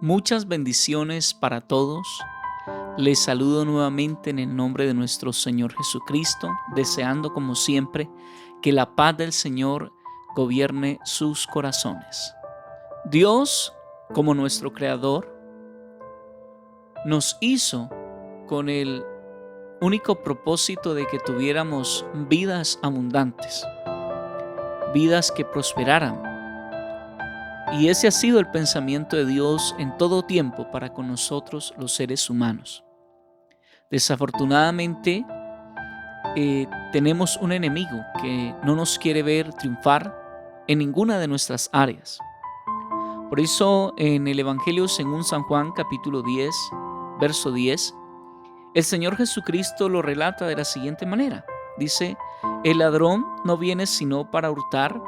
Muchas bendiciones para todos. Les saludo nuevamente en el nombre de nuestro Señor Jesucristo, deseando como siempre que la paz del Señor gobierne sus corazones. Dios, como nuestro Creador, nos hizo con el único propósito de que tuviéramos vidas abundantes, vidas que prosperaran. Y ese ha sido el pensamiento de Dios en todo tiempo para con nosotros los seres humanos. Desafortunadamente, tenemos un enemigo que no nos quiere ver triunfar en ninguna de nuestras áreas. Por eso en el Evangelio según San Juan capítulo 10, verso 10, el Señor Jesucristo lo relata de la siguiente manera. Dice, el ladrón no viene sino para hurtar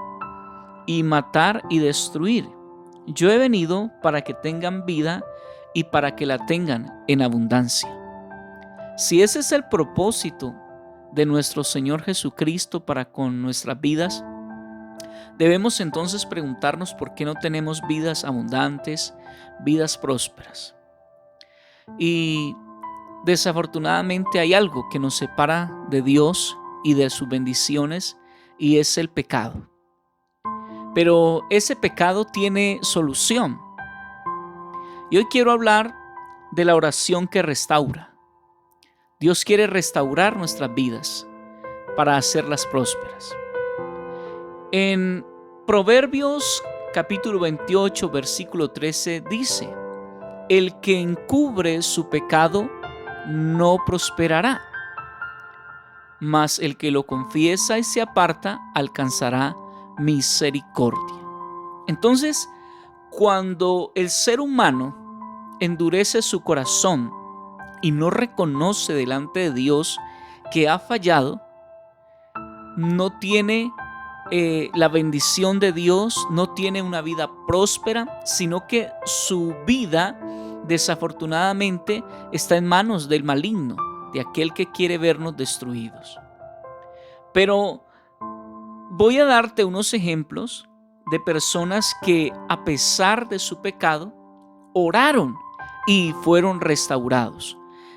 y matar y destruir. Yo he venido para que tengan vida y para que la tengan en abundancia. Si ese es el propósito de nuestro Señor Jesucristo para con nuestras vidas, debemos entonces preguntarnos por qué no tenemos vidas abundantes, vidas prósperas. Y desafortunadamente hay algo que nos separa de Dios y de sus bendiciones, y es el pecado. Pero ese pecado tiene solución. Y hoy quiero hablar de la oración que restaura. Dios quiere restaurar nuestras vidas para hacerlas prósperas. En Proverbios capítulo 28, versículo 13 dice, el que encubre su pecado no prosperará, mas el que lo confiesa y se aparta alcanzará misericordia. Entonces, cuando el ser humano endurece su corazón y no reconoce delante de Dios que ha fallado, no tiene la bendición de Dios, no tiene una vida próspera, sino que su vida desafortunadamente está en manos del maligno, de aquel que quiere vernos destruidos. Pero voy a darte unos ejemplos de personas que a pesar de su pecado oraron y fueron restaurados.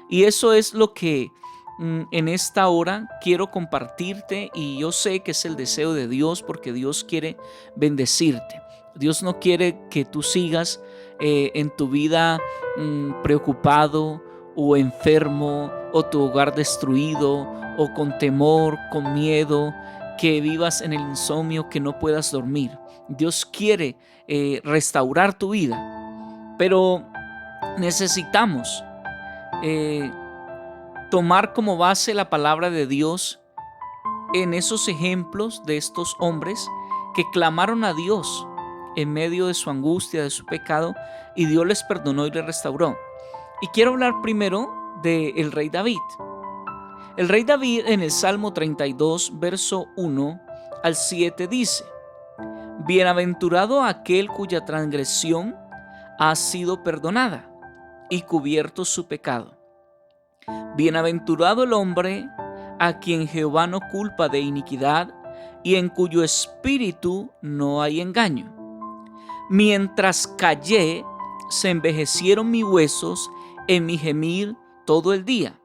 Y eso es lo que en esta hora quiero compartirte, y yo sé que es el deseo de Dios porque Dios quiere bendecirte. Dios no quiere que tú sigas en tu vida preocupado o enfermo, o tu hogar destruido, o con temor, con miedo, que vivas en el insomnio, que no puedas dormir. Dios quiere restaurar tu vida, pero necesitamos tomar como base la palabra de Dios en esos ejemplos de estos hombres que clamaron a Dios en medio de su angustia, de su pecado, y Dios les perdonó y les restauró. Y quiero hablar primero del rey David. El rey David en el Salmo 32, verso 1 al 7 dice, bienaventurado aquel cuya transgresión ha sido perdonada y cubierto su pecado. Bienaventurado el hombre a quien Jehová no culpa de iniquidad y en cuyo espíritu no hay engaño. Mientras callé, se envejecieron mis huesos en mi gemir todo el día,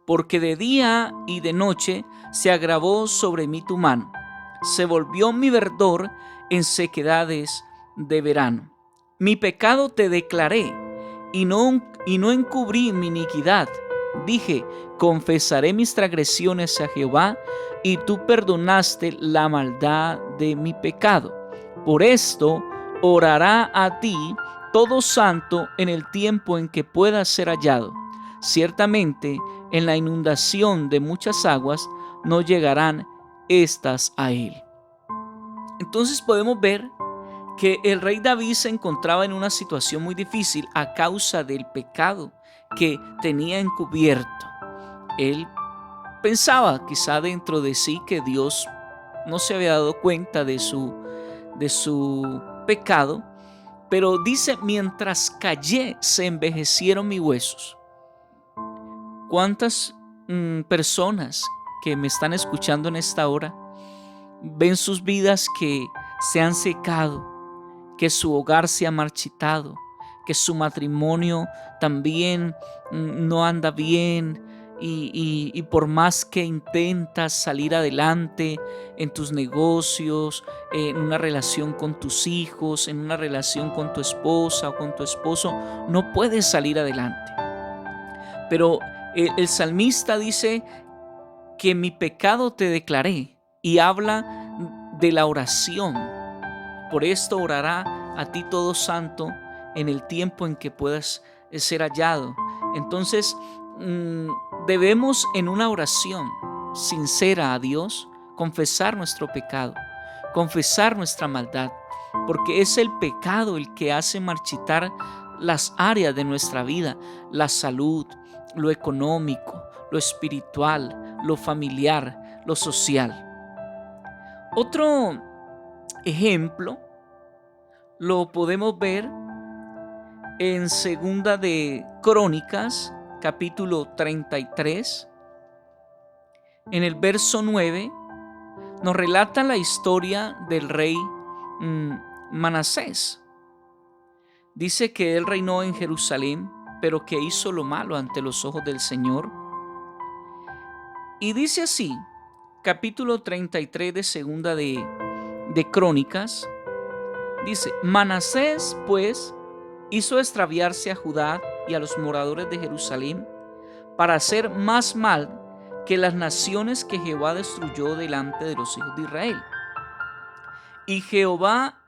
porque de día y de noche se agravó sobre mí tu mano. Se volvió mi verdor en sequedades de verano. Mi pecado te declaré y no encubrí mi iniquidad. Dije, confesaré mis transgresiones a Jehová, y tú perdonaste la maldad de mi pecado. Por esto orará a ti todo santo en el tiempo en que pueda ser hallado. Ciertamente, en la inundación de muchas aguas no llegarán estas a él. Entonces podemos ver que el rey David se encontraba en una situación muy difícil a causa del pecado que tenía encubierto. Él pensaba quizá dentro de sí que Dios no se había dado cuenta de su pecado, pero dice, mientras callé se envejecieron mis huesos. ¿Cuántas personas que me están escuchando en esta hora ven sus vidas que se han secado, que su hogar se ha marchitado, que su matrimonio también no anda bien, y por más que intentas salir adelante en tus negocios, en una relación con tus hijos, en una relación con tu esposa o con tu esposo, no puedes salir adelante. Pero el salmista dice que mi pecado te declaré, y habla de la oración. Por esto orará a ti todo santo en el tiempo en que puedas ser hallado. Entonces, debemos en una oración sincera a Dios confesar nuestro pecado, confesar nuestra maldad, porque es el pecado el que hace marchitar las áreas de nuestra vida: la salud, lo económico, lo espiritual, lo familiar, lo social. Otro ejemplo lo podemos ver en Segunda de Crónicas, capítulo 33. En el verso 9 nos relata la historia del rey Manasés. Dice que él reinó en Jerusalén, pero que hizo lo malo ante los ojos del Señor. Y dice así, capítulo 33 de Segunda de Crónicas, dice: Manasés pues hizo extraviarse a Judá y a los moradores de Jerusalén para hacer más mal que las naciones que Jehová destruyó delante de los hijos de Israel. Y Jehová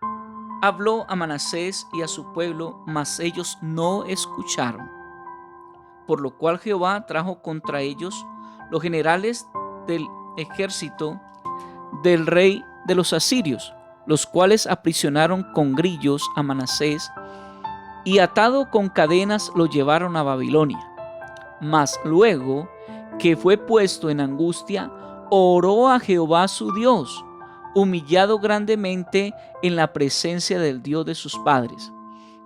habló a Manasés y a su pueblo, mas ellos no escucharon. Por lo cual Jehová trajo contra ellos los generales del ejército del rey de los asirios, los cuales aprisionaron con grillos a Manasés y atado con cadenas lo llevaron a Babilonia. Mas luego que fue puesto en angustia, oró a Jehová su Dios, humillado grandemente en la presencia del Dios de sus padres.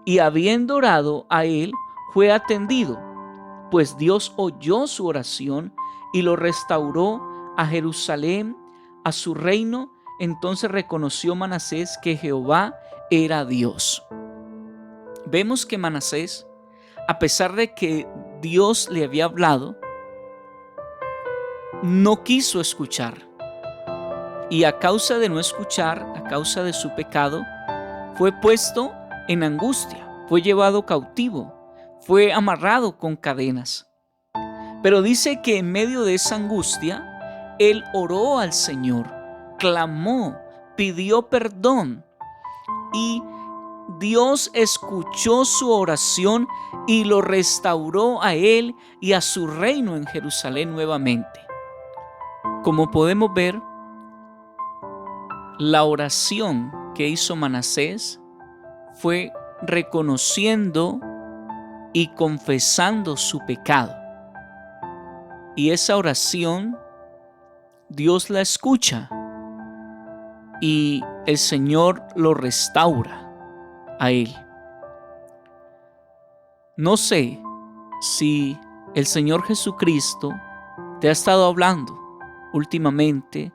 Y habiendo orado a él, fue atendido, pues Dios oyó su oración y lo restauró a Jerusalén, a su reino. Entonces reconoció Manasés que Jehová era Dios. Vemos que Manasés, a pesar de que Dios le había hablado, no quiso escuchar. Y a causa de no escuchar, a causa de su pecado, fue puesto en angustia, fue llevado cautivo, fue amarrado con cadenas. Pero dice que en medio de esa angustia, él oró al Señor, clamó, pidió perdón, y Dios escuchó su oración y lo restauró a él y a su reino en Jerusalén nuevamente. Como podemos ver, la oración que hizo Manasés fue reconociendo y confesando su pecado. Y esa oración Dios la escucha y el Señor lo restaura a él. No sé si el Señor Jesucristo te ha estado hablando últimamente,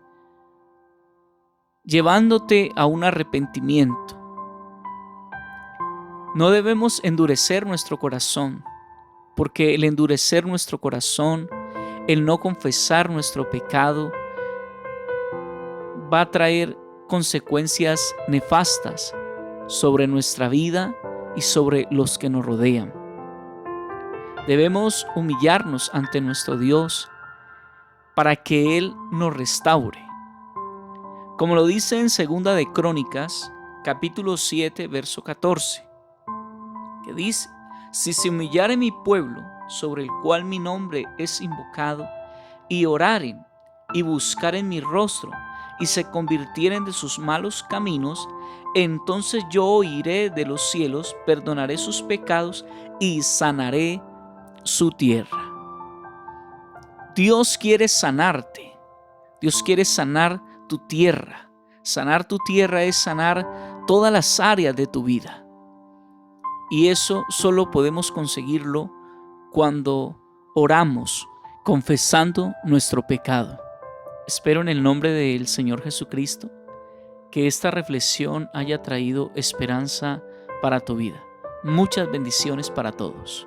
llevándote a un arrepentimiento. No debemos endurecer nuestro corazón, porque el endurecer nuestro corazón, el no confesar nuestro pecado, va a traer consecuencias nefastas sobre nuestra vida y sobre los que nos rodean. Debemos humillarnos ante nuestro Dios para que Él nos restaure. Como lo dice en Segunda de Crónicas, capítulo 7, verso 14, que dice: si se humillare mi pueblo, sobre el cual mi nombre es invocado, y oraren y buscaren mi rostro, y se convirtieren de sus malos caminos, entonces yo oiré de los cielos, perdonaré sus pecados y sanaré su tierra. Dios quiere sanarte. Dios quiere sanar tu tierra. Sanar tu tierra es sanar todas las áreas de tu vida. Y eso solo podemos conseguirlo cuando oramos, confesando nuestro pecado. Espero en el nombre del Señor Jesucristo que esta reflexión haya traído esperanza para tu vida. Muchas bendiciones para todos.